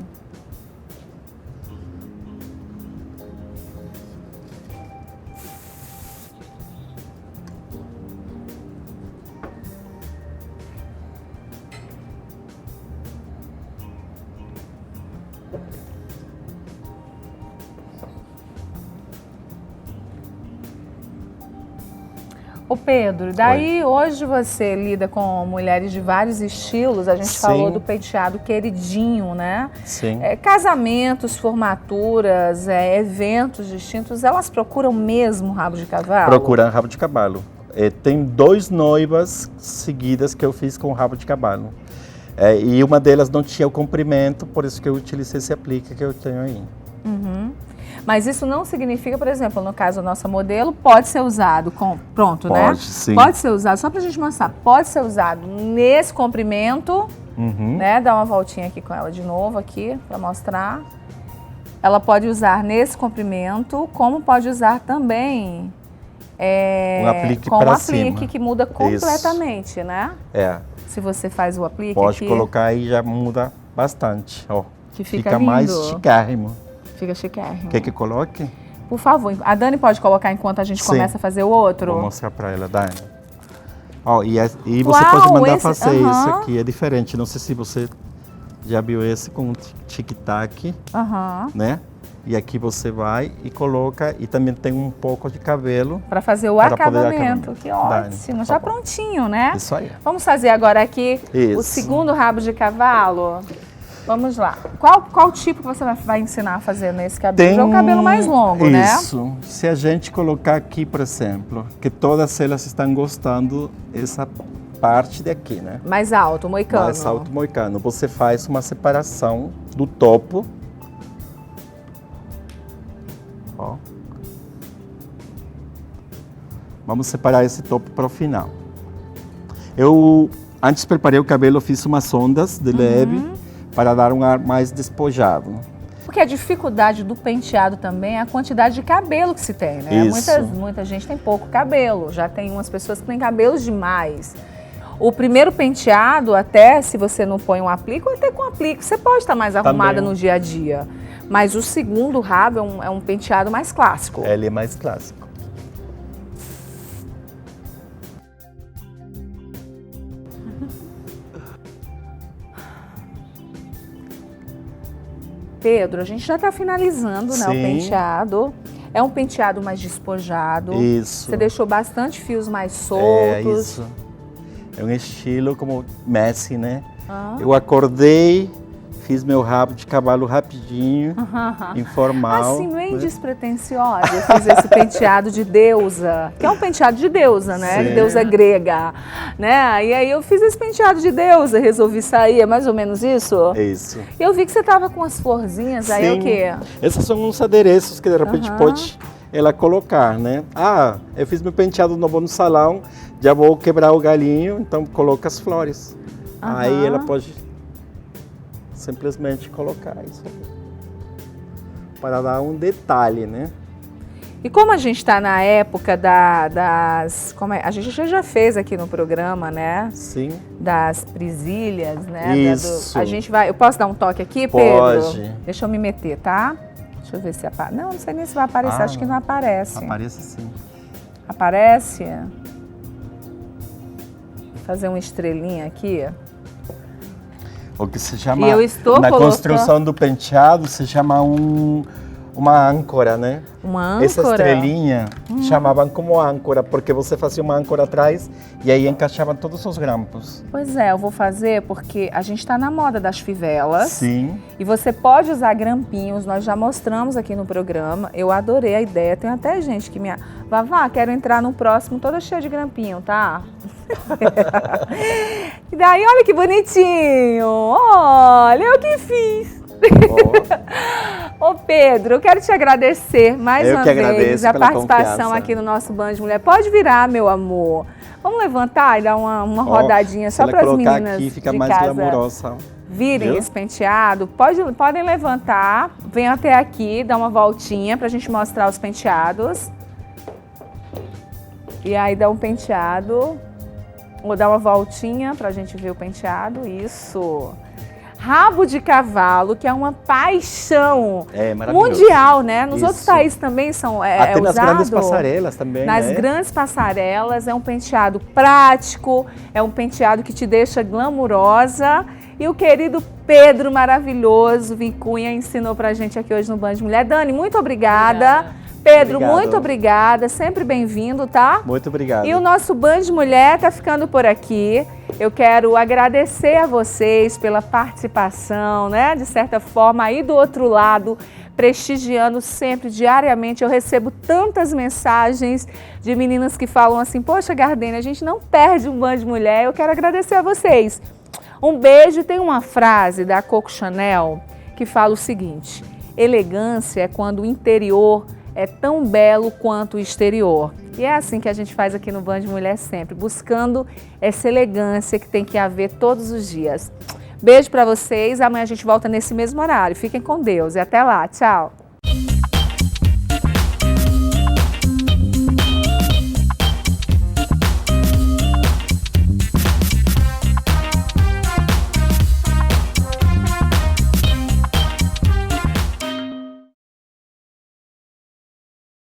Ô Pedro, daí hoje você lida com mulheres de vários estilos, a gente Sim. falou do penteado queridinho, né? Sim. Casamentos, formaturas, eventos distintos, elas procuram mesmo rabo de cavalo? Procuram rabo de cavalo. Tem 2 noivas seguidas que eu fiz com rabo de cavalo. E uma delas não tinha o comprimento, por isso que eu utilizei esse aplique que eu tenho aí. Uhum. Mas isso não significa, por exemplo, no caso da nossa modelo, pode ser usado pronto, né? Pode, sim. Pode ser usado, só pra gente mostrar, pode ser usado nesse comprimento, né? Dá uma voltinha aqui com ela de novo aqui, pra mostrar. Ela pode usar nesse comprimento, como pode usar também Um aplique com um pra aplique cima. que muda completamente, né? Se você faz o aplique Pode aqui, colocar aí, já muda bastante, ó. que fica lindo. mais chiquérrimo. Fica chiquérrimo. Quer que coloque? Por favor, a Dani pode colocar enquanto a gente Sim. começa a fazer o outro? Vou mostrar pra ela, Dani. Ó, e você Uau, pode mandar esse- fazer isso aham. aqui, é diferente. Não sei se você já viu esse com tic-tac, Aham. né? E aqui você vai e coloca, e também tem um pouco de cabelo. Para fazer o Para poder acabamento. acabamento. Que Dani, ótimo. tá Já bom. prontinho, né? Isso aí. Vamos fazer agora aqui o Isso. segundo rabo de cavalo. Vamos lá. Qual tipo que você vai ensinar a fazer nesse cabelo? É o cabelo mais longo, né? Isso. Se a gente colocar aqui, por exemplo, que todas elas estão gostando essa parte daqui, né? Mais alto, moicano. Mais alto moicano. Você faz uma separação do topo. Ó. Vamos separar esse topo para o final. Eu, antes preparei o cabelo, fiz umas ondas de leve para dar um ar mais despojado. Porque a dificuldade do penteado também é a quantidade de cabelo que se tem, né? Isso. Muita gente tem pouco cabelo. Já tem umas pessoas que têm cabelos demais. O primeiro penteado, até se você não põe um aplique, ou até com aplique, você pode estar mais arrumada Também. no dia a dia. Mas o segundo rabo é um penteado mais clássico. Ele é mais clássico. Pedro, a gente já está finalizando, né, o Sim. penteado. É um penteado mais despojado. Isso. Você deixou bastante fios mais É soltos. isso. É um estilo como Messi, né? Ah. Eu acordei, fiz meu rabo de cavalo rapidinho, informal. Assim, bem né? despretensiosa, eu fiz esse penteado de deusa, que é um penteado de deusa, né? De Sim. deusa grega, né? E aí eu fiz esse penteado de deusa, resolvi sair, é mais ou menos isso? É isso. E eu vi que você tava com as florzinhas, aí é o quê? Esses são uns adereços que de repente Aham. pode ela colocar, né? Ah, eu fiz meu penteado novo no salão, já vou quebrar o galinho, então coloca as flores. Aí Aham. ela pode simplesmente colocar isso aqui. Para dar um detalhe, né? E como a gente está na época das... a gente já fez aqui no programa, né? Sim. Das presilhas, né? Isso. A gente vai... Eu posso dar um toque aqui, Pode. Pedro? Deixa eu me meter, tá? Deixa eu ver se aparece. Não sei nem se vai aparecer, Ah, acho que não aparece. Aparece sim. Aparece? Vou fazer uma estrelinha aqui. O que se chama, E eu estou na colocando- construção do penteado, se chama uma âncora, né? Uma âncora. Essa estrelinha chamavam como âncora, porque você fazia uma âncora atrás e aí encaixavam todos os grampos. Pois é, eu vou fazer porque a gente está na moda das fivelas. Sim. E você pode usar grampinhos, nós já mostramos aqui no programa. Eu adorei a ideia. Tem até gente que me... Vavá, quero entrar no próximo toda cheia de grampinho, tá? E daí, olha que bonitinho. Olha, eu que fiz. Ô Pedro, eu quero te agradecer mais Eu uma que vez agradeço a pela participação confiança. aqui no nosso Band Mulher. Pode virar, meu amor. Vamos levantar e dar uma rodadinha se só ela para as colocar meninas aqui, fica de mais casa glamourosa. virem Viu? esse penteado. Podem levantar, venham até aqui, dar uma voltinha pra gente mostrar os penteados. E aí dá um penteado, ou dá uma voltinha pra gente ver o penteado, isso. Rabo de cavalo, que é uma paixão É maravilhoso. mundial, né? Nos Isso. outros países também são Até nas usado. grandes passarelas também, Nas né? grandes passarelas, é um penteado prático, é um penteado que te deixa glamurosa. E o querido Pedro maravilhoso, Vicunha, ensinou pra gente aqui hoje no Band Mulher. Dani, muito obrigada Pedro, Obrigado. muito obrigada, sempre bem-vindo, tá? Muito obrigado. E o nosso Band Mulher tá ficando por aqui. Eu quero agradecer a vocês pela participação, né? De certa forma, aí do outro lado, prestigiando sempre, diariamente. Eu recebo tantas mensagens de meninas que falam assim, poxa, Gardênia, a gente não perde um Band Mulher. Eu quero agradecer a vocês. Um beijo. Tem uma frase da Coco Chanel que fala o seguinte: elegância é quando o interior é tão belo quanto o exterior. E é assim que a gente faz aqui no Band Mulher sempre, buscando essa elegância que tem que haver todos os dias. Beijo para vocês, amanhã a gente volta nesse mesmo horário. Fiquem com Deus e até lá, tchau!